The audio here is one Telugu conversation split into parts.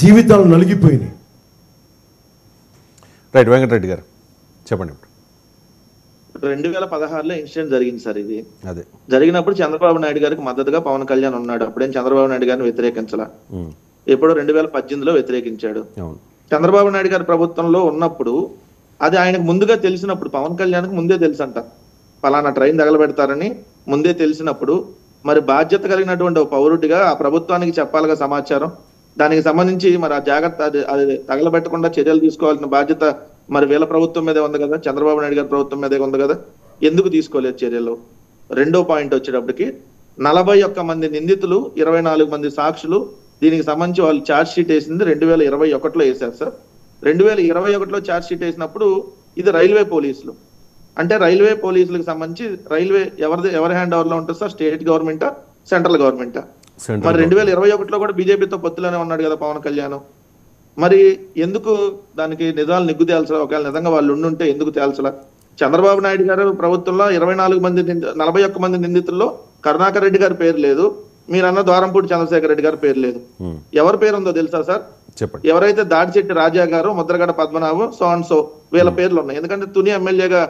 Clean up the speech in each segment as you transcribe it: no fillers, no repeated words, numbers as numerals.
జీవితాలు నలిగిపోయినాయి. రైట్, వెంకటరెడ్డి గారు చెప్పండి. 2016లో ఇన్సిడెంట్ జరిగింది సార్. ఇది అదే జరిగినప్పుడు చంద్రబాబు నాయుడు గారికి మద్దతుగా పవన్ కళ్యాణ్ ఉన్నాడు. అప్పుడేం చంద్రబాబు నాయుడు గారిని వ్యతిరేకించలా. ఎప్పుడో 2018లో వ్యతిరేకించాడు. చంద్రబాబు నాయుడు గారి ప్రభుత్వంలో ఉన్నప్పుడు అది ఆయనకు ముందుగా తెలిసినప్పుడు, పవన్ కళ్యాణ్కి ముందే తెలుసంట పలానా ట్రైన్ తగలబెడతారని ముందే తెలిసినప్పుడు, మరి బాధ్యత కలిగినటువంటి ఒక పౌరుడిగా ఆ ప్రభుత్వానికి చెప్పాలిగా సమాచారం. దానికి సంబంధించి మరి ఆ జాగ్రత్త అది తగలబెట్టకుండా చర్యలు తీసుకోవాల్సిన బాధ్యత మరి వీళ్ళ ప్రభుత్వం మీదే ఉంది కదా, చంద్రబాబు నాయుడు గారి ప్రభుత్వం మీదే ఉంది కదా. ఎందుకు తీసుకోలేదు చర్యలు? రెండో పాయింట్ వచ్చేటప్పటికి 41 మంది నిందితులు, 24 మంది సాక్షులు, దీనికి సంబంధించి వాళ్ళు ఛార్జ్ షీట్ వేసింది 2021లో వేశారు సార్. 2021లో ఛార్జ్ షీట్ వేసినప్పుడు ఇది రైల్వే పోలీసులు, అంటే రైల్వే పోలీసులకు సంబంధించి రైల్వే ఎవరి హ్యాండ్ ఓవర్ లో ఉంటుంది సార్? స్టేట్ గవర్నమెంటా, సెంట్రల్ గవర్నమెంటా? మరి 2021లో కూడా బీజేపీతో పొత్తులోనే ఉన్నాడు కదా పవన్ కళ్యాణ్. మరి ఎందుకు దానికి నిజాలు నిగ్గు తేల్చలా? ఒకవేళ నిజంగా వాళ్ళు ఉండుంటే ఎందుకు తేల్చలా? చంద్రబాబు నాయుడు గారు ప్రభుత్వంలో 41 మంది నిందితుల్లో కరుణాకర్ రెడ్డి గారి పేరు లేదు, మీరన్న ద్వారంపూడి చంద్రశేఖర్ రెడ్డి గారి పేరు లేదు. ఎవరి పేరు ఉందో తెలుసా సార్? చెప్పండి. ఎవరైతే దాడిచెట్టి రాజా గారు, Mudragada Padmanabham, so and so వీళ్ళ పేర్లు ఉన్నాయి. ఎందుకంటే తుని ఎమ్మెల్యేగా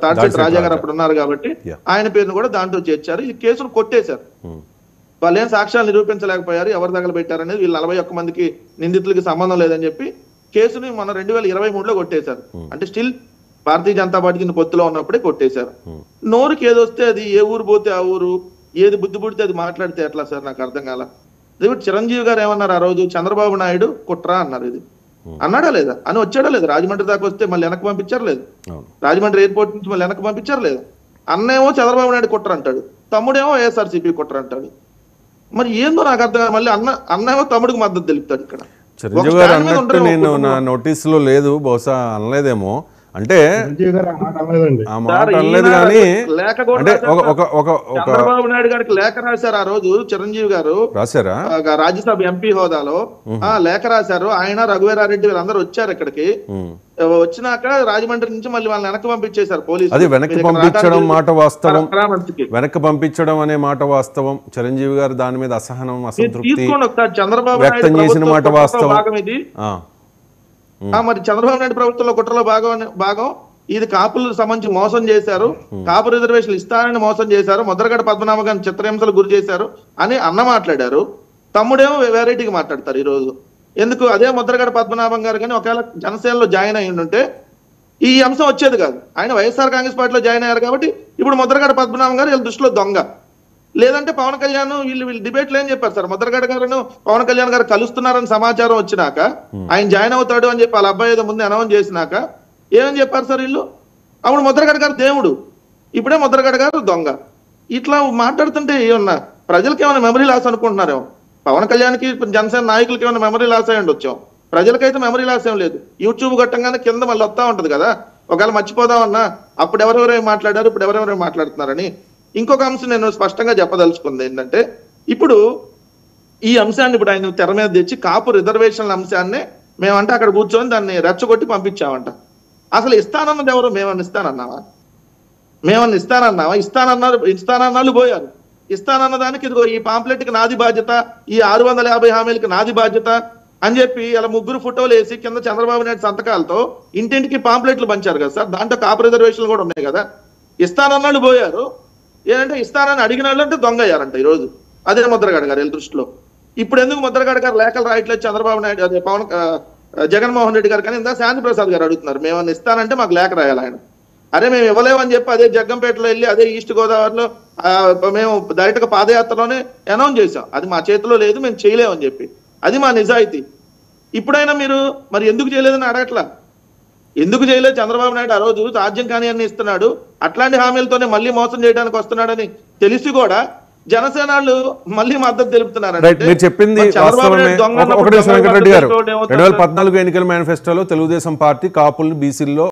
తాడిచెట్టి రాజా గారు అప్పుడు ఉన్నారు కాబట్టి ఆయన పేరును కూడా దాంట్లో చేర్చారు. ఈ కేసును కొట్టేశారు. వాళ్ళు ఏం సాక్ష్యాలు నిరూపించలేకపోయారు, ఎవరు తగలబెట్టారనేది. వీళ్ళు 41 మందికి నిందితులకి సంబంధం లేదని చెప్పి కేసుని మన 2023లో కొట్టేశారు. అంటే స్టిల్ భారతీయ జనతా పార్టీకి పొత్తులో ఉన్నప్పుడే కొట్టేశారు. నోరుకి ఏదొస్తే అది, ఏ ఊరు పోతే ఆ ఊరు, ఏది బుద్ధి పుడితే అది మాట్లాడితే ఎట్లా సార్? నాకు అర్థం కాల. చిరంజీవి గారు ఏమన్నారు ఆ రోజు? చంద్రబాబు నాయుడు కుట్రా అన్నారు. ఇది అన్నాడా లేదా? అని వచ్చాడా లేదు? రాజమండ్రి దాకా వస్తే మళ్ళీ వెనక్కి పంపించారు లేదు? రాజమండ్రి ఎయిర్పోర్ట్ నుంచి మళ్ళీ వెనక్కి పంపించారు లేదు? అన్నేమో చంద్రబాబు నాయుడు కుట్ర అంటాడు, తమ్ముడేమో వైఎస్ఆర్సీపీ కుట్ర అంటాడు. మరి ఏందో నాకు అర్థం కాదు. మళ్ళీ అన్నేమో తమ్ముడికి మద్దతు తెలుపుతాడు. ఇక్కడ చిరంజీవి గారు అన్నట్టు నేను నా నోటీసులో లేదు, బహుశా అనలేదేమో. అంటే ఆ మాట అనలేదు కానీ అంటే చంద్రబాబు నాయుడు గారికి లేఖ రాశారు ఆ రోజు. చిరంజీవి గారు రాశారా? రాజ్యసభ ఎంపీ హోదాలో లేఖ రాశారు. ఆయన రఘువీరారెడ్డి వీళ్ళందరూ వచ్చారు ఇక్కడికి. వచ్చినాక రాజమండ్రి నుంచి మళ్ళీ వాళ్ళని వెనక్కి పంపించేశారు పోలీసులు. అది వెనక్కి పంపించడం మాట వాస్తవం, వెనక్కి పంపించడం అనే మాట వాస్తవం. చిరంజీవి గారు దాని మీద అసహనం, అసంతృప్తి చంద్రబాబు వ్యక్తం చేసిన మాట వాస్తవం. మరి చంద్రబాబు నాయుడు ప్రభుత్వంలో కుట్రలో భాగం ఇది. కాపులకు సంబంధించి మోసం చేశారు, కాపు రిజర్వేషన్లు ఇస్తానని మోసం చేశారు, ముద్రగడ పద్మనాభ గారిని చిత్రహింసలు గురి చేశారు అని అన్న మాట్లాడారు. తమ్ముడేమో వెరైటీగా మాట్లాడతారు ఈ రోజు. ఎందుకు? అదే ముద్రగడ పద్మనాభం గారు కానీ ఒకవేళ జనసేనలో జాయిన్ అయ్యి ఉంటే ఈ అంశం వచ్చేది కాదు. ఆయన వైఎస్ఆర్ కాంగ్రెస్ పార్టీలో జాయిన్ అయ్యారు కాబట్టి ఇప్పుడు ముద్రగడ పద్మనాభం గారు వీళ్ళ దృష్టిలో దొంగ. లేదంటే పవన్ కళ్యాణ్ వీళ్ళు డిబేట్లు ఏం చెప్పారు సార్? ముద్రగడ గారు పవన్ కళ్యాణ్ గారు కలుస్తున్నారని సమాచారం వచ్చినాక, ఆయన జాయిన్ అవుతాడు అని చెప్పి వాళ్ళ అబ్బాయి ఏదో ముందు అనౌన్స్ చేసినాక ఏమని చెప్పారు సార్ వీళ్ళు? అప్పుడు ముద్రగడ గారు దేవుడు, ఇప్పుడే ముద్రగడ గారు దొంగ. ఇట్లా మాట్లాడుతుంటే ఏమన్నా ప్రజలకి ఏమైనా మెమరీ లాస్ అనుకుంటున్నారేమో? పవన్ కళ్యాణ్కి, జనసేన నాయకులకి ఏమైనా మెమరీ లాస్ అయ్యి ఉండొచ్చాం. ప్రజలకైతే మెమరీ లాస్ ఏం లేదు. యూట్యూబ్ కట్టంగానే కింద మళ్ళీ వస్తా ఉంటది కదా, ఒకవేళ మర్చిపోదామన్నా అప్పుడు ఎవరెవరేం మాట్లాడారు, ఇప్పుడు ఎవరెవరేం మాట్లాడుతున్నారని. ఇంకొక అంశం నేను స్పష్టంగా చెప్పదలుచుకుంది ఏంటంటే, ఇప్పుడు ఈ అంశాన్ని ఇప్పుడు ఆయన తెర మీద తెచ్చి కాపు రిజర్వేషన్ల అంశాన్ని మేమంటే అక్కడ కూర్చొని దాన్ని రెచ్చగొట్టి పంపించామంట. అసలు ఇస్తానన్నది ఎవరు? మేమన్నా ఇస్తానన్నావా? ఇస్తానన్నాళ్ళు పోయారు. ఇస్తానన్న దానికి ఇదిగో ఈ పాంప్లెట్కి నాది బాధ్యత, ఈ 650 హామీలకి నాది బాధ్యత అని చెప్పి ఇలా ముగ్గురు ఫోటోలు వేసి కింద చంద్రబాబు నాయుడు సంతకాలతో ఇంటింటికి పాంప్లెట్లు పంచారు కదా సార్. దాంట్లో కాపు రిజర్వేషన్లు కూడా ఉన్నాయి కదా. ఇస్తానన్నాళ్ళు పోయారు. ఏంటంటే ఇస్తానని అడిగిన వాళ్ళు అంటే దొంగ అయ్యారంట ఈరోజు. అదే ముద్రగడ గారు వీళ్ళ దృష్టిలో. ఇప్పుడు ఎందుకు ముద్రగడ గారు లేఖలు రాయట్లేదు చంద్రబాబు నాయుడు, అదే జగన్మోహన్ రెడ్డి గారు? కానీ ఇందా శాంతి ప్రసాద్ గారు అడుగుతున్నారు, మేమన్నా ఇస్తానంటే మాకు లేఖ రాయాలి. ఆయన అరే మేము ఇవ్వలేమని చెప్పి అదే జగ్గంపేటలో వెళ్ళి అదే ఈస్ట్ గోదావరిలో మేము డైరెక్ట్ గా పాదయాత్రలోనే అనౌన్స్ చేసాం. అది మా చేతిలో లేదు, మేము చేయలేమని చెప్పి. అది మా నిజాయితీ. ఇప్పుడైనా మీరు మరి ఎందుకు చేయలేదని అడగట్లా? ఎందుకు చేయలేదు? చంద్రబాబు నాయుడు ఆ రోజు సాధ్యం కాని అన్ని ఇస్తున్నాడు, అట్లాంటి హామీలతోనే మళ్ళీ మోసం చేయడానికి వస్తున్నాడని తెలిసి కూడా జనసేనలు మళ్ళీ మద్దతు తెలుపుతున్నారు. మీరు చెప్పింది వాస్తవమే. ఒకటి వెంకటరెడ్డి గారు 2014 ఎన్నికల మేనిఫెస్టోలో తెలుగుదేశం పార్టీ కాపుల్ని బీసీల్లో